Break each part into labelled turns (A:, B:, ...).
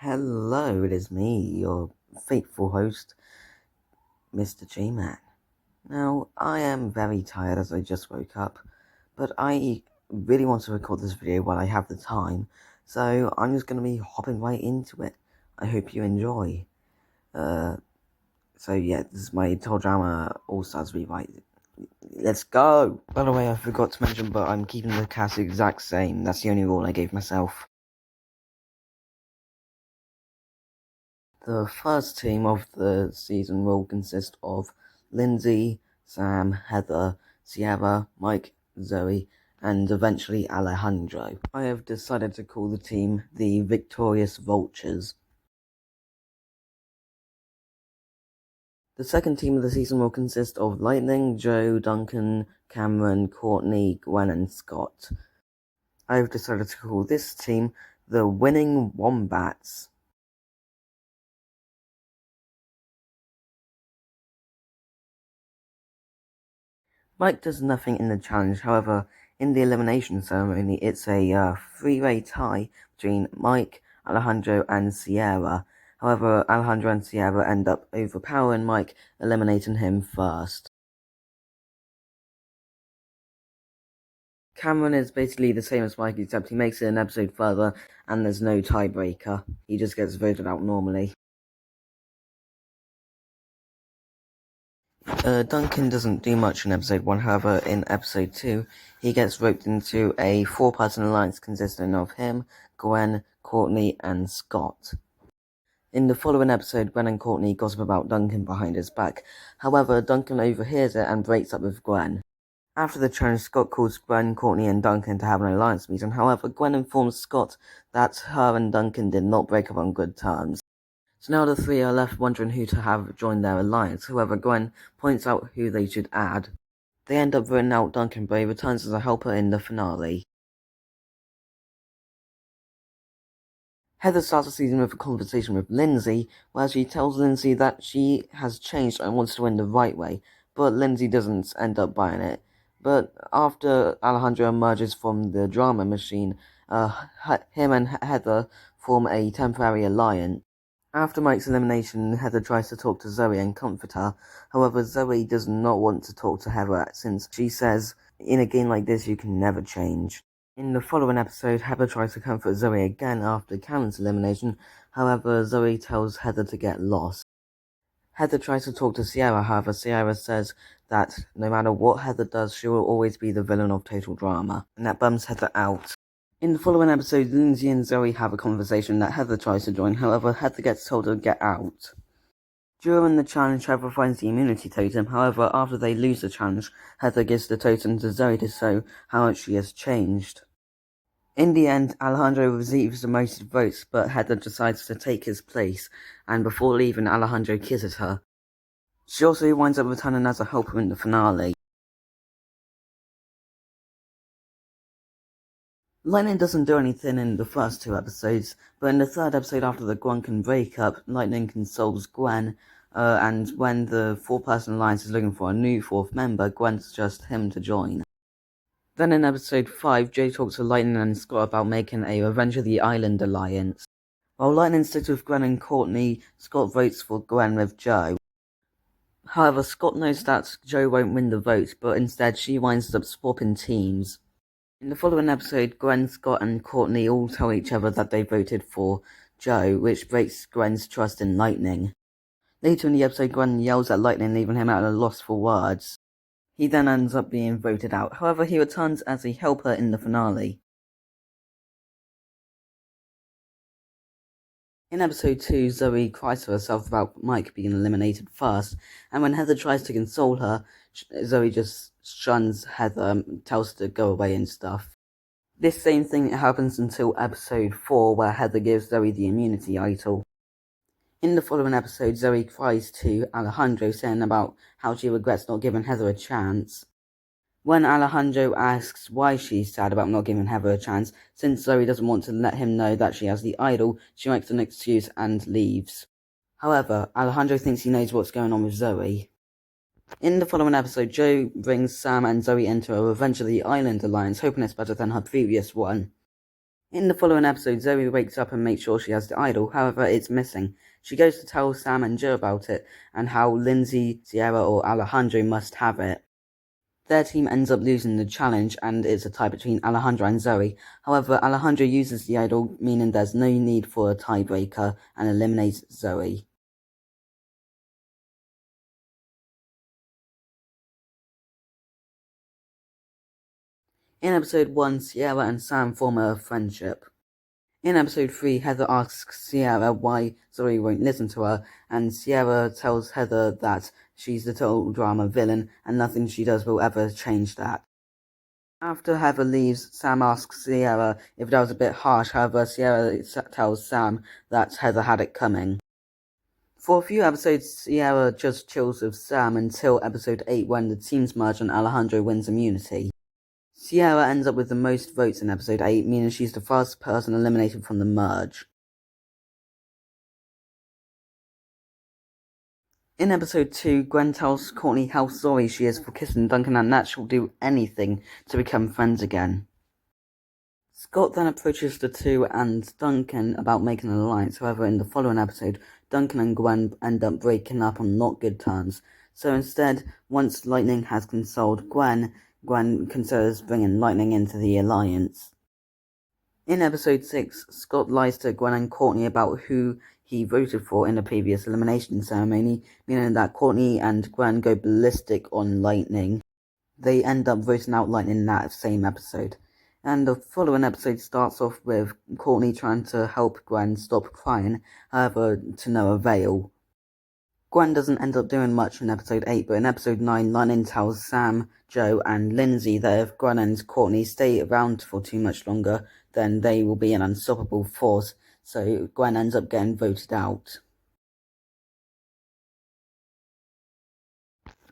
A: Hello, it is me, your faithful host, Mr. J-Man. Now, I am very tired as I just woke up, but I really want to record this video while I have the time, so I'm just going to be hopping right into it. I hope you enjoy. So yeah, this is my ToeDrama All-Stars rewrite. Let's go! By the way, I forgot to mention, but I'm keeping the cast the exact same. That's the only rule I gave myself. The first team of the season will consist of Lindsay, Sam, Heather, Sierra, Mike, Zoe, and eventually Alejandro. I have decided to call the team the Victorious Vultures. The second team of the season will consist of Lightning, Joe, Duncan, Cameron, Courtney, Gwen, and Scott. I have decided to call this team the Winning Wombats. Mike does nothing in the challenge, however, in the elimination ceremony, it's a three-way tie between Mike, Alejandro, and Sierra. However, Alejandro and Sierra end up overpowering Mike, eliminating him first. Cameron is basically the same as Mike, except he makes it an episode further, and there's no tiebreaker. He just gets voted out normally. Duncan doesn't do much in episode 1, however, in episode 2, he gets roped into a 4-person alliance consisting of him, Gwen, Courtney, and Scott. In the following episode, Gwen and Courtney gossip about Duncan behind his back. However, Duncan overhears it and breaks up with Gwen. After the challenge, Scott calls Gwen, Courtney, and Duncan to have an alliance meeting. However, Gwen informs Scott that her and Duncan did not break up on good terms. So now the three are left wondering who to have join their alliance. However, Gwen points out who they should add. They end up voting out Duncan, but he returns as a helper in the finale. Heather starts the season with a conversation with Lindsay, where she tells Lindsay that she has changed and wants to win the right way, but Lindsay doesn't end up buying it. But after Alejandro emerges from the drama machine, him and Heather form a temporary alliance. After Mike's elimination, Heather tries to talk to Zoe and comfort her. However, Zoe does not want to talk to Heather since she says, in a game like this, you can never change. In the following episode, Heather tries to comfort Zoe again after Cameron's elimination. However, Zoe tells Heather to get lost. Heather tries to talk to Sierra, however, Sierra says that no matter what Heather does, she will always be the villain of Total Drama, and that bums Heather out. In the following episode, Lindsay and Zoe have a conversation that Heather tries to join, however, Heather gets told to get out. During the challenge, Heather finds the immunity totem, however, after they lose the challenge, Heather gives the totem to Zoe to show how much she has changed. In the end, Alejandro receives the most votes, but Heather decides to take his place, and before leaving, Alejandro kisses her. She also winds up returning as a helper in the finale. Lightning doesn't do anything in the first 2 episodes, but in the 3rd episode after the Gwen breakup, Lightning consoles Gwen, and when the 4-person alliance is looking for a new 4th member, Gwen suggests him to join. Then in episode 5, Joe talks to Lightning and Scott about making a Revenge of the Island alliance. While Lightning sticks with Gwen and Courtney, Scott votes for Gwen with Joe. However, Scott knows that Joe won't win the vote, but instead she winds up swapping teams. In the following episode, Gwen, Scott, and Courtney all tell each other that they voted for Joe, which breaks Gwen's trust in Lightning. Later in the episode, Gwen yells at Lightning, leaving him at a loss for words. He then ends up being voted out, however he returns as a helper in the finale. In episode 2, Zoe cries to herself about Mike being eliminated first, and when Heather tries to console her, Zoe just shuns Heather, tells her to go away and stuff. This same thing happens until episode 4, where Heather gives Zoe the immunity idol. In the following episode, Zoe cries to Alejandro, saying about how she regrets not giving Heather a chance. When Alejandro asks why she's sad about not giving Heather a chance, since Zoe doesn't want to let him know that she has the idol, she makes an excuse and leaves. However, Alejandro thinks he knows what's going on with Zoe. In the following episode, Joe brings Sam and Zoe into a Revenge of the Island alliance, hoping it's better than her previous one. In the following episode, Zoe wakes up and makes sure she has the idol, however it's missing. She goes to tell Sam and Joe about it, and how Lindsay, Sierra or Alejandro must have it. Their team ends up losing the challenge, and it's a tie between Alejandro and Zoe. However, Alejandro uses the idol, meaning there's no need for a tiebreaker, and eliminates Zoe. In episode 1, Sierra and Sam form a friendship. In episode 3, Heather asks Sierra why Zoe won't listen to her, and Sierra tells Heather that she's the total drama villain, and nothing she does will ever change that. After Heather leaves, Sam asks Sierra if that was a bit harsh, however Sierra tells Sam that Heather had it coming. For a few episodes, Sierra just chills with Sam until episode 8 when the teams merge and Alejandro wins immunity. Sierra ends up with the most votes in episode 8, meaning she's the first person eliminated from the merge. In episode 2, Gwen tells Courtney how sorry she is for kissing Duncan and that she'll do anything to become friends again. Scott then approaches the two and Duncan about making an alliance, however in the following episode, Duncan and Gwen end up breaking up on not good terms. So instead, once Lightning has consoled Gwen considers bringing Lightning into the alliance. In episode 6, Scott lies to Gwen and Courtney about who he voted for in the previous elimination ceremony, meaning that Courtney and Gwen go ballistic on Lightning. They end up voting out Lightning in that same episode. And the following episode starts off with Courtney trying to help Gwen stop crying, however to no avail. Gwen doesn't end up doing much in episode 8, but in episode 9, Lightning tells Sam, Joe, and Lindsay that if Gwen and Courtney stay around for too much longer, then they will be an unstoppable force, so Gwen ends up getting voted out.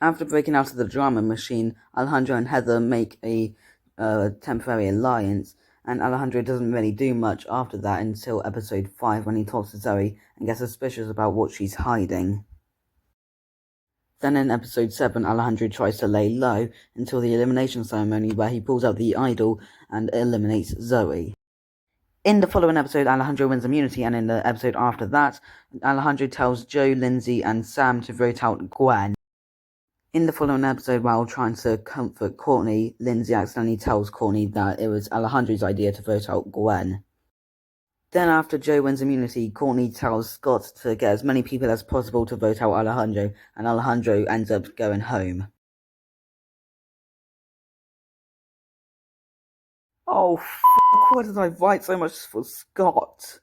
A: After breaking out of the drama machine, Alejandro and Heather make a temporary alliance, and Alejandro doesn't really do much after that until episode 5 when he talks to Zoe and gets suspicious about what she's hiding. Then in episode 7, Alejandro tries to lay low until the elimination ceremony where he pulls out the idol and eliminates Zoe. In the following episode, Alejandro wins immunity, and in the episode after that, Alejandro tells Joe, Lindsay, and Sam to vote out Gwen. In the following episode, while trying to comfort Courtney, Lindsay accidentally tells Courtney that it was Alejandro's idea to vote out Gwen. Then after Joe wins immunity, Courtney tells Scott to get as many people as possible to vote out Alejandro, and Alejandro ends up going home. Oh, why did I write so much for Scott?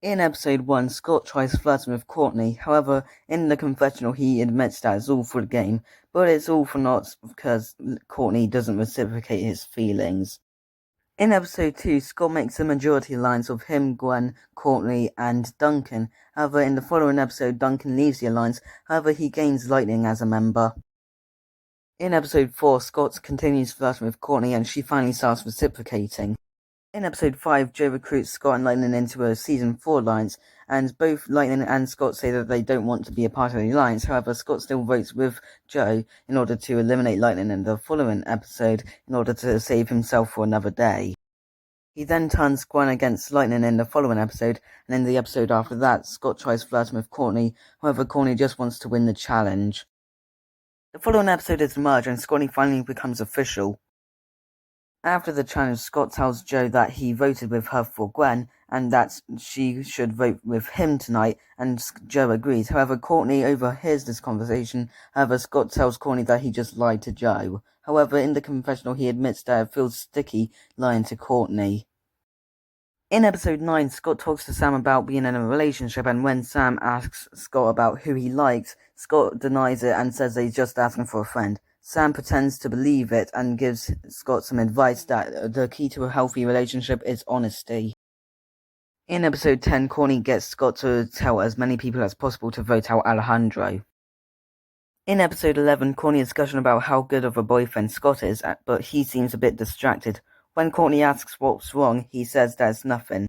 A: In episode 1, Scott tries flirting with Courtney, however, in the confessional he admits that it's all for the game, but it's all for naught because Courtney doesn't reciprocate his feelings. In episode 2, Scott makes a majority alliance of him, Gwen, Courtney, and Duncan. However, in the following episode, Duncan leaves the alliance, however he gains Lightning as a member. In episode 4, Scott continues flirting with Courtney and she finally starts reciprocating. In episode 5, Joe recruits Scott and Lightning into a season 4 alliance, and both Lightning and Scott say that they don't want to be a part of the alliance. However, Scott still votes with Joe in order to eliminate Lightning in the following episode in order to save himself for another day. He then turns Gwen against Lightning in the following episode, and in the episode after that, Scott tries flirting with Courtney, however Courtney just wants to win the challenge. The following episode is the merge, and Scotty finally becomes official. After the challenge, Scott tells Joe that he voted with her for Gwen, and that she should vote with him tonight, and Joe agrees. However, Courtney overhears this conversation. However, Scott tells Courtney that he just lied to Joe. However, in the confessional, he admits that it feels sticky lying to Courtney. In episode 9, Scott talks to Sam about being in a relationship, and when Sam asks Scott about who he likes, Scott denies it and says that he's just asking for a friend. Sam pretends to believe it and gives Scott some advice that the key to a healthy relationship is honesty. In episode 10, Courtney gets Scott to tell as many people as possible to vote out Alejandro. In episode 11, Courtney is discussion about how good of a boyfriend Scott is, but he seems a bit distracted. When Courtney asks what's wrong, he says there's nothing.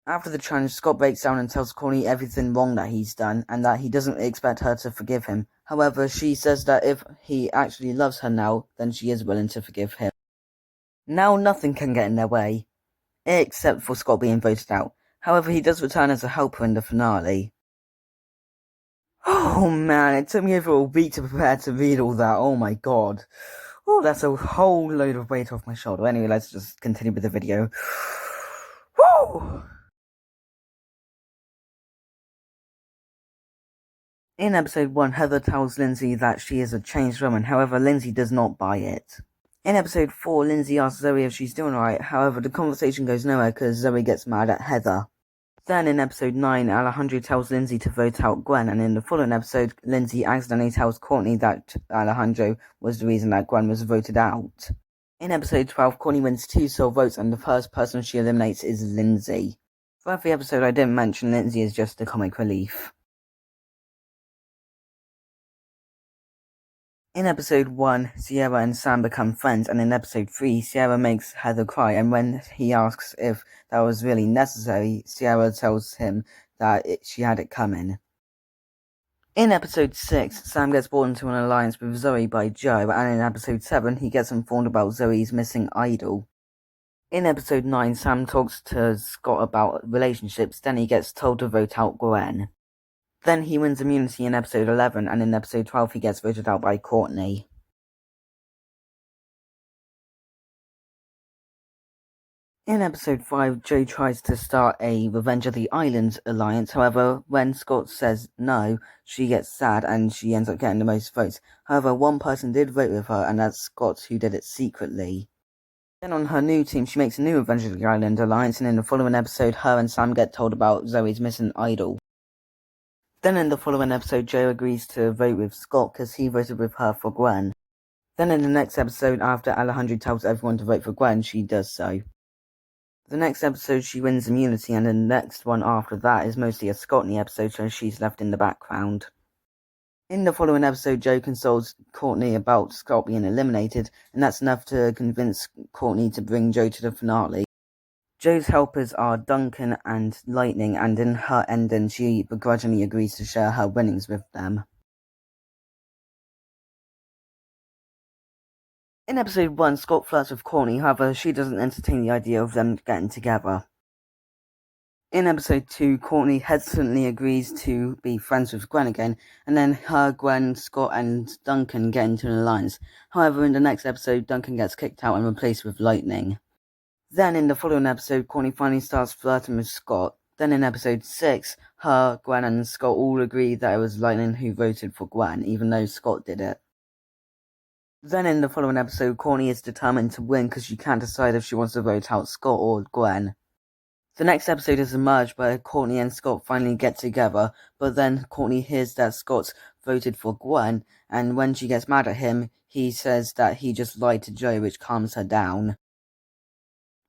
A: After the challenge, Scott breaks down and tells Courtney everything wrong that he's done, and that he doesn't expect her to forgive him. However, she says that if he actually loves her now, then she is willing to forgive him. Now nothing can get in their way, except for Scott being voted out. However, he does return as a helper in the finale. Oh man, it took me over a week to prepare to read all that. Oh my god. Oh, that's a whole load of weight off my shoulder. Anyway, let's just continue with the video. Woo! In episode 1, Heather tells Lindsay that she is a changed woman. However, Lindsay does not buy it. In episode 4, Lindsay asks Zoe if she's doing alright. However, the conversation goes nowhere because Zoe gets mad at Heather. Then in episode 9, Alejandro tells Lindsay to vote out Gwen, and in the following episode, Lindsay accidentally tells Courtney that Alejandro was the reason that Gwen was voted out. In episode 12, Courtney wins 2 soul votes, and the first person she eliminates is Lindsay. Throughout the episode, I didn't mention Lindsay is just a comic relief. In episode 1, Sierra and Sam become friends, and in episode 3, Sierra makes Heather cry, and when he asks if that was really necessary, Sierra tells him that she had it coming. In episode 6, Sam gets brought into an alliance with Zoe by Joe, and in episode 7, he gets informed about Zoe's missing idol. In episode 9, Sam talks to Scott about relationships, then he gets told to vote out Gwen. Then he wins immunity in episode 11, and in episode 12 he gets voted out by Courtney. In episode 5, Joe tries to start a Revenge of the Islands alliance. However, when Scott says no, she gets sad and she ends up getting the most votes. However, one person did vote with her, and that's Scott, who did it secretly. Then on her new team, she makes a new Revenge of the Island alliance, and in the following episode, her and Sam get told about Zoe's missing idol. Then in the following episode, Joe agrees to vote with Scott because he voted with her for Gwen. Then in the next episode, after Alejandro tells everyone to vote for Gwen, she does so. The next episode, she wins immunity, and the next one after that is mostly a Scottney episode, so she's left in the background. In the following episode, Joe consoles Courtney about Scott being eliminated, and that's enough to convince Courtney to bring Joe to the finale. Joe's helpers are Duncan and Lightning, and in her ending, she begrudgingly agrees to share her winnings with them. In episode 1, Scott flirts with Courtney, however, she doesn't entertain the idea of them getting together. In episode 2, Courtney hesitantly agrees to be friends with Gwen again, and then her, Gwen, Scott, and Duncan get into an alliance. However, in the next episode, Duncan gets kicked out and replaced with Lightning. Then in the following episode, Courtney finally starts flirting with Scott. Then in episode 6, her, Gwen, and Scott all agree that it was Lightning who voted for Gwen, even though Scott did it. Then in the following episode, Courtney is determined to win because she can't decide if she wants to vote out Scott or Gwen. The next episode is a merge where Courtney and Scott finally get together, but then Courtney hears that Scott's voted for Gwen, and when she gets mad at him, he says that he just lied to Joe, which calms her down.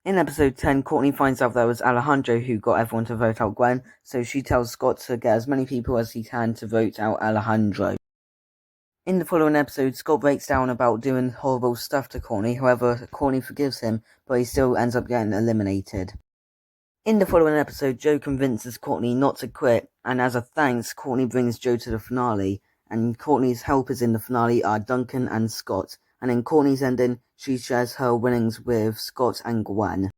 A: In episode 10, Courtney finds out that it was Alejandro who got everyone to vote out Gwen, so she tells Scott to get as many people as he can to vote out Alejandro. In the following episode, Scott breaks down about doing horrible stuff to Courtney, however, Courtney forgives him, but he still ends up getting eliminated. In the following episode, Joe convinces Courtney not to quit, and as a thanks, Courtney brings Joe to the finale, and Courtney's helpers in the finale are Duncan and Scott, and in Courtney's ending, she shares her winnings with Scott and Gwen.